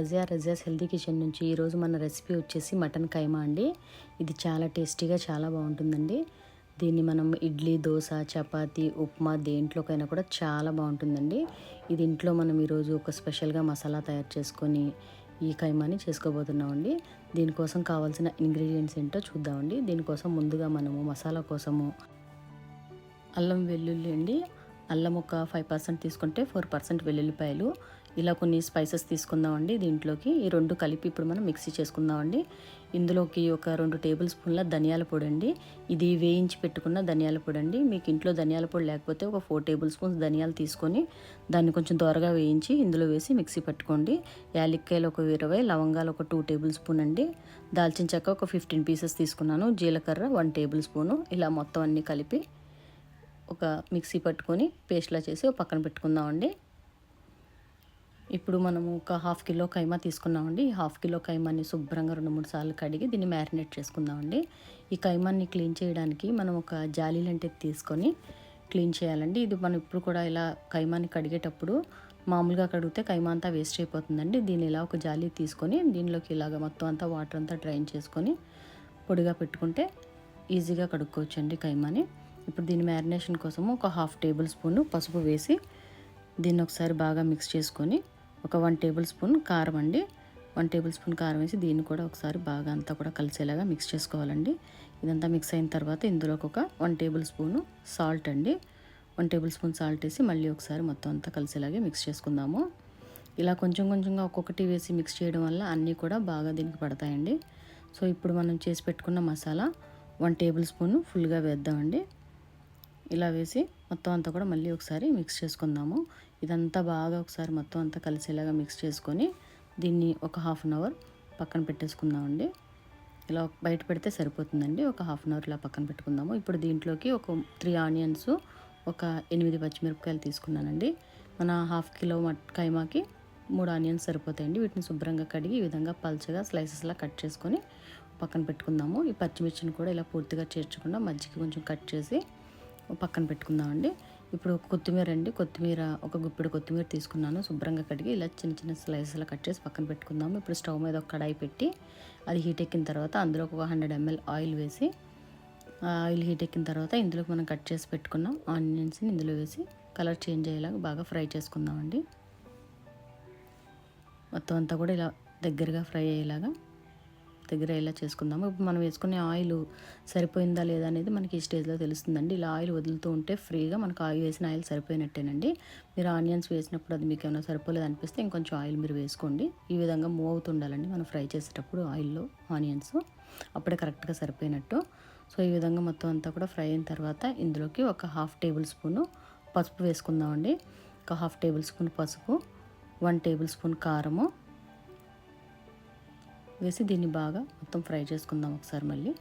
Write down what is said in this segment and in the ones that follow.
Razia's healthy kitchen నుంచి ఈరోజు మన రెసిపీ వచ్చేసి మటన్ కైమా అండి. ఇది చాలా టేస్టీగా చాలా బాగుంటుందండి. దీన్ని మనం ఇడ్లీ, దోశ, చపాతీ, ఉప్మా దేంట్లోకైనా కూడా చాలా బాగుంటుందండి. ఇది ఇంట్లో మనం ఈరోజు ఒక స్పెషల్గా మసాలా తయారు చేసుకొని ఈ కైమాని చేసుకోబోతున్నామండి. దీనికోసం కావాల్సిన ఇంగ్రీడియంట్స్ ఏంటో చూద్దామండి. దీనికోసం ముందుగా మనము మసాలా కోసము అల్లం వెల్లుల్లి అండి. అల్లం ఒక 5% తీసుకుంటే 4% వెల్లుల్లిపాయలు, ఇలా కొన్ని స్పైసెస్ తీసుకుందామండి. దీంట్లోకి ఈ రెండు కలిపి ఇప్పుడు మనం మిక్సీ చేసుకుందామండి. ఇందులోకి ఒక 2 టేబుల్ స్పూన్ల ధనియాల పొడి అండి. ఇది వేయించి పెట్టుకున్న ధనియాల పొడి అండి. మీకు ఇంట్లో ధనియాల పొడి లేకపోతే ఒక 4 టేబుల్ స్పూన్స్ ధనియాలు తీసుకొని దాన్ని కొంచెం దోరగా వేయించి ఇందులో వేసి మిక్సీ పెట్టుకోండి. యాలక్కాయలు ఒక 20, లవంగాలు ఒక 2 టేబుల్ స్పూన్ అండి. దాల్చిన చెక్క ఒక 15 పీసెస్ తీసుకున్నాను. జీలకర్ర 1 టేబుల్ స్పూను. ఇలా మొత్తం అన్నీ కలిపి ఒక మిక్సీ పట్టుకొని పేస్ట్లా చేసి ఒక పక్కన పెట్టుకుందామండి. ఇప్పుడు మనము ఒక 1/2 కిలో కైమా తీసుకున్నామండి. ఈ 1/2 కిలో కైమాని శుభ్రంగా 2-3 సార్లు కడిగి దీన్ని మ్యారినేట్ చేసుకుందామండి. ఈ కైమాని క్లీన్ చేయడానికి మనం ఒక జాలీ లాంటిది తీసుకొని క్లీన్ చేయాలండి. ఇది మనం ఇప్పుడు కూడా ఇలా కైమాని కడిగేటప్పుడు మామూలుగా కడిగితే కైమా అంతా వేస్ట్ అయిపోతుందండి. దీన్ని ఇలా ఒక జాలీ తీసుకొని దీనిలోకి ఇలాగ మొత్తం అంతా వాటర్ అంతా డ్రైన్ చేసుకొని పొడిగా పెట్టుకుంటే ఈజీగా కడుక్కోవచ్చండి కైమాని. ఇప్పుడు దీని మ్యారినేషన్ కోసము ఒక 1/2 టేబుల్ స్పూన్ పసుపు వేసి దీన్ని ఒకసారి బాగా మిక్స్ చేసుకొని ఒక 1 టేబుల్ స్పూన్ కారం అండి. 1 టేబుల్ స్పూన్ కారం వేసి దీన్ని కూడా ఒకసారి బాగా అంతా కూడా కలిసేలాగా మిక్స్ చేసుకోవాలండి. ఇదంతా మిక్స్ అయిన తర్వాత ఇందులోకి ఒక 1 టేబుల్ స్పూను సాల్ట్ అండి. 1 టేబుల్ స్పూన్ సాల్ట్ వేసి మళ్ళీ ఒకసారి మొత్తం అంతా కలిసేలాగే మిక్స్ చేసుకుందాము. ఇలా కొంచెం కొంచెంగా ఒక్కొక్కటి వేసి మిక్స్ చేయడం వల్ల అన్నీ కూడా బాగా దీనికి పడతాయండి. సో ఇప్పుడు మనం చేసి పెట్టుకున్న మసాలా 1 టేబుల్ స్పూన్ ఫుల్గా వేద్దామండి. ఇలా వేసి మొత్తం అంతా కూడా మళ్ళీ ఒకసారి మిక్స్ చేసుకుందాము. ఇదంతా బాగా ఒకసారి మొత్తం అంతా కలిసేలాగా మిక్స్ చేసుకొని దీన్ని ఒక 1/2 అవర్ పక్కన పెట్టేసుకుందామండి. ఇలా బయట పెడితే సరిపోతుందండి. ఒక 1/2 అవర్ ఇలా పక్కన పెట్టుకుందాము. ఇప్పుడు దీంట్లోకి ఒక 3 ఆనియన్స్, ఒక 8 పచ్చిమిరపకాయలు తీసుకున్నానండి. మన 1/2 కిలో కైమాకి 3 ఆనియన్స్ సరిపోతాయండి. వీటిని శుభ్రంగా కడిగి ఈ విధంగా పల్చగా స్లైసెస్లా కట్ చేసుకొని పక్కన పెట్టుకుందాము. ఈ పచ్చిమిర్చిని కూడా ఇలా పూర్తిగా చేర్చకుండా మధ్యకి కొంచెం కట్ చేసి పక్కన పెట్టుకుందామండి. ఇప్పుడు కొత్తిమీర అండి. కొత్తిమీర ఒక గుప్పెడు కొత్తిమీర తీసుకున్నాను. శుభ్రంగా కడిగి ఇలా చిన్న చిన్న స్లైసెస్లా కట్ చేసి పక్కన పెట్టుకుందాము. ఇప్పుడు స్టవ్ మీద ఒక కడాయి పెట్టి అది హీట్ ఎక్కిన తర్వాత అందులో ఒక 100 ml ఆయిల్ వేసి ఆయిల్ హీట్ ఎక్కిన తర్వాత ఇందులోకి మనం కట్ చేసి పెట్టుకున్నాం ఆనియన్స్ని ఇందులో వేసి కలర్ చేంజ్ అయ్యేలాగా బాగా ఫ్రై చేసుకుందామండి. మొత్తం అంతా కూడా ఇలా దగ్గరగా ఫ్రై అయ్యేలాగా ఇలా చేసుకుందాము. ఇప్పుడు మనం వేసుకునే ఆయిల్ సరిపోయిందా లేదా అనేది మనకి ఈ స్టేజ్లో తెలుస్తుందండి. ఇలా ఆయిల్ వదులుతూ ఉంటే ఫ్రీగా మనకు ఆయిల్ వేసిన ఆయిల్ సరిపోయినట్టేనండి. మీరు ఆనియన్స్ వేసినప్పుడు అది మీకు ఏమైనా సరిపోలేదు అనిపిస్తే ఇంకొంచెం ఆయిల్ మీరు వేసుకోండి. ఈ విధంగా మూవ్ అవుతుండాలండి మనం ఫ్రై చేసేటప్పుడు ఆయిల్లో ఆనియన్స్, అప్పుడే కరెక్ట్గా సరిపోయినట్టు. సో ఈ విధంగా మొత్తం అంతా కూడా ఫ్రై అయిన తర్వాత ఇందులోకి ఒక 1/2 టేబుల్ స్పూను పసుపు వేసుకుందామండి. ఒక 1/2 టేబుల్ స్పూన్ పసుపు, 1 టేబుల్ స్పూన్ కారము వేసి దీన్ని బాగా మొత్తం ఫ్రై చేసుకుందాం ఒకసారి. మళ్ళీ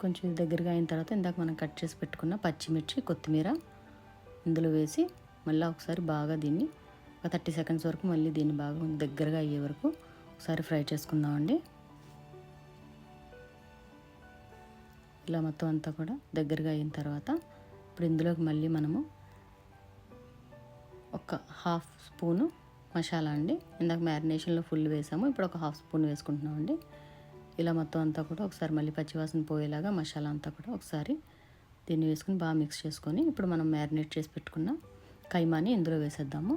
కొంచెం దగ్గరగా అయిన తర్వాత ఇందాక మనం కట్ చేసి పెట్టుకున్న పచ్చిమిర్చి, కొత్తిమీర ఇందులో వేసి మళ్ళీ ఒకసారి బాగా దీన్ని ఒక 30 సెకండ్స్ వరకు మళ్ళీ దీన్ని బాగా దగ్గరగా అయ్యే వరకు ఒకసారి ఫ్రై చేసుకుందామండి. ఇలా మొత్తం అంతా కూడా దగ్గరగా అయిన తర్వాత ఇప్పుడు ఇందులోకి మళ్ళీ మనము ఒక 1/2 స్పూను మసాలా అండి. ఇందాక మ్యారినేషన్లో ఫుల్ వేసాము. ఇప్పుడు ఒక 1/2 స్పూన్ వేసుకుంటున్నామండి. ఇలా మొత్తం అంతా కూడా ఒకసారి మళ్ళీ పచ్చివాసన పోయేలాగా మసాలా అంతా కూడా ఒకసారి దీన్ని వేసుకుని బాగా మిక్స్ చేసుకొని ఇప్పుడు మనం మ్యారినేట్ చేసి పెట్టుకున్న కైమాని ఇందులో వేసేద్దాము.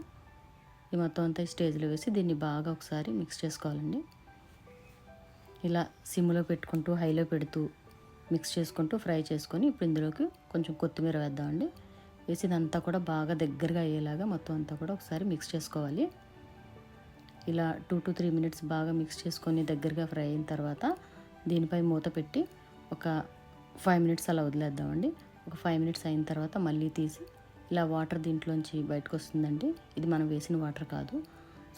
ఈ మొత్తం అంతా ఈ స్టేజ్లో వేసి దీన్ని బాగా ఒకసారి మిక్స్ చేసుకోవాలండి. ఇలా సిమ్లో పెట్టుకుంటూ హైలో పెడుతూ మిక్స్ చేసుకుంటూ ఫ్రై చేసుకొని ఇప్పుడు ఇందులోకి కొంచెం కొత్తిమీర వేద్దామండి. వేసి ఇదంతా కూడా బాగా దగ్గరగా అయ్యేలాగా మొత్తం అంతా కూడా ఒకసారి మిక్స్ చేసుకోవాలి. ఇలా 2 to 3 minutes బాగా మిక్స్ చేసుకొని దగ్గరగా ఫ్రై అయిన తర్వాత దీనిపై మూత పెట్టి ఒక 5 minutes అలా వదిలేద్దామండి. ఒక 5 minutes అయిన తర్వాత మళ్ళీ తీసి ఇలా వాటర్ దీంట్లోంచి బయటకు వస్తుందండి. ఇది మనం వేసిన వాటర్ కాదు.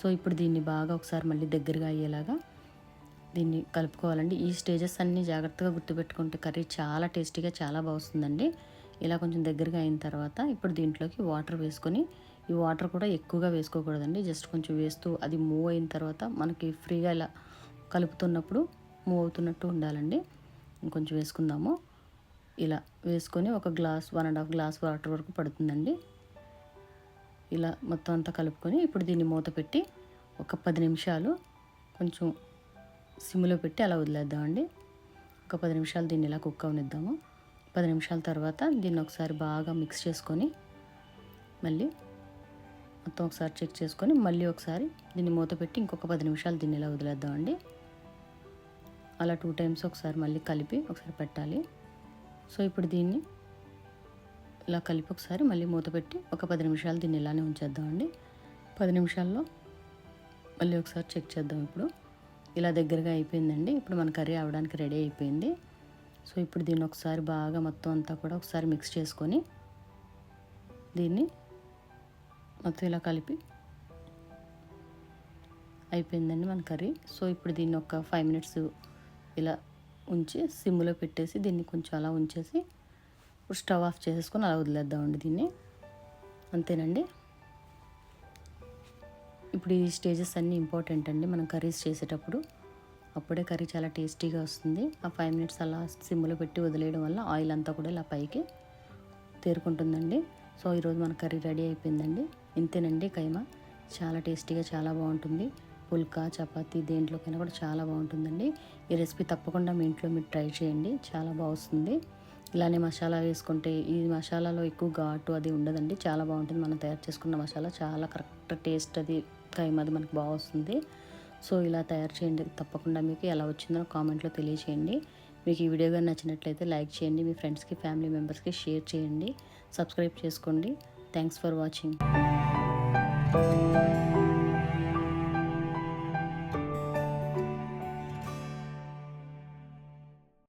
సో ఇప్పుడు దీన్ని బాగా ఒకసారి మళ్ళీ దగ్గరగా అయ్యేలాగా దీన్ని కలుపుకోవాలండి. ఈ స్టేజెస్ అన్నీ జాగ్రత్తగా గుర్తుపెట్టుకుంటే కర్రీ చాలా టేస్టీగా చాలా బాగుంటుందండి. ఇలా కొంచెం దగ్గరగా అయిన తర్వాత ఇప్పుడు దీంట్లోకి వాటర్ వేసుకొని, ఈ వాటర్ కూడా ఎక్కువగా వేసుకోకూడదండి. జస్ట్ కొంచెం వేస్తూ అది మూవ్ అయిన తర్వాత మనకి ఫ్రీగా ఇలా కలుపుతున్నప్పుడు మూవ్ అవుతున్నట్టు ఉండాలండి. ఇంకొంచెం వేసుకుందాము. ఇలా వేసుకొని ఒక గ్లాస్ 1.5 గ్లాస్ వాటర్ వరకు పడుతుందండి. ఇలా మొత్తం అంతా కలుపుకొని ఇప్పుడు దీన్ని మూత పెట్టి ఒక 10 నిమిషాలు కొంచెం సిమ్లో పెట్టి అలా వదిలేద్దామండి. ఒక 10 నిమిషాలు దీన్ని ఇలా కుక్ అవనిద్దాము. 10 నిమిషాల తర్వాత దీన్ని ఒకసారి బాగా మిక్స్ చేసుకొని మళ్ళీ మొత్తం ఒకసారి చెక్ చేసుకొని మళ్ళీ ఒకసారి దీన్ని మూత పెట్టి ఇంకొక 10 నిమిషాలు దీన్ని ఇలా వదిలేద్దామండి. అలా 2 టైమ్స్ ఒకసారి మళ్ళీ కలిపి ఒకసారి పెట్టాలి. సో ఇప్పుడు దీన్ని ఇలా కలిపి ఒకసారి మళ్ళీ మూత పెట్టి ఒక 10 నిమిషాలు దీన్ని ఇలానే ఉంచేద్దామండి. 10 నిమిషాల్లో మళ్ళీ ఒకసారి చెక్ చేద్దాం. ఇప్పుడు ఇలా దగ్గరగా అయిపోయిందండి. ఇప్పుడు మన కర్రీ అవ్వడానికి రెడీ అయిపోయింది. సో ఇప్పుడు దీన్ని ఒకసారి బాగా మొత్తం అంతా కూడా ఒకసారి మిక్స్ చేసుకొని దీన్ని మొత్తం ఇలా కలిపి అయిపోయిందండి మన కర్రీ. సో ఇప్పుడు దీన్ని ఒక 5 మినిట్స్ ఇలా ఉంచి సిమ్లో పెట్టేసి దీన్ని కొంచెం అలా ఉంచేసి ఇప్పుడు స్టవ్ ఆఫ్ చేసేసుకొని అలా వదిలేద్దామండి దీన్ని. అంతేనండి. ఇప్పుడు ఈ స్టేజెస్ అన్నీ ఇంపార్టెంట్ అండి మనం కర్రీస్ చేసేటప్పుడు. అప్పుడే కర్రీ చాలా టేస్టీగా వస్తుంది. ఆ 5 మినిట్స్ అలా సిమ్లో పెట్టి వదిలేయడం వల్ల ఆయిల్ అంతా కూడా ఇలా పైకి తేరుకుంటుందండి. సో ఈరోజు మన కర్రీ రెడీ అయిపోయిందండి. ఇంతేనండి కైమా. చాలా టేస్టీగా చాలా బాగుంటుంది. పుల్కా చపాతీ దేంట్లోకైనా కూడా చాలా బాగుంటుందండి. ఈ రెసిపీ తప్పకుండా మీ ఇంట్లో మీరు ట్రై చేయండి. చాలా బాగుంది. ఇలానే మసాలా వేసుకుంటే ఈ మసాలాలో ఎక్కువ ఘాటు అది ఉండదండి. చాలా బాగుంటుంది. మనం తయారు చేసుకున్న మసాలా చాలా కరెక్ట్ టేస్ట్ అది కైమాది మనకు బాగా వస్తుంది. సో ఇలా తయారు చేయండి. తప్పకుండా మీకు ఎలా వచ్చిందో కామెంట్లో తెలియచేయండి. మీకు ఈ వీడియో కానీ నచ్చినట్లయితే లైక్ చేయండి. మీ ఫ్రెండ్స్కి ఫ్యామిలీ మెంబర్స్కి షేర్ చేయండి. సబ్స్క్రైబ్ చేసుకోండి. Thanks for watching.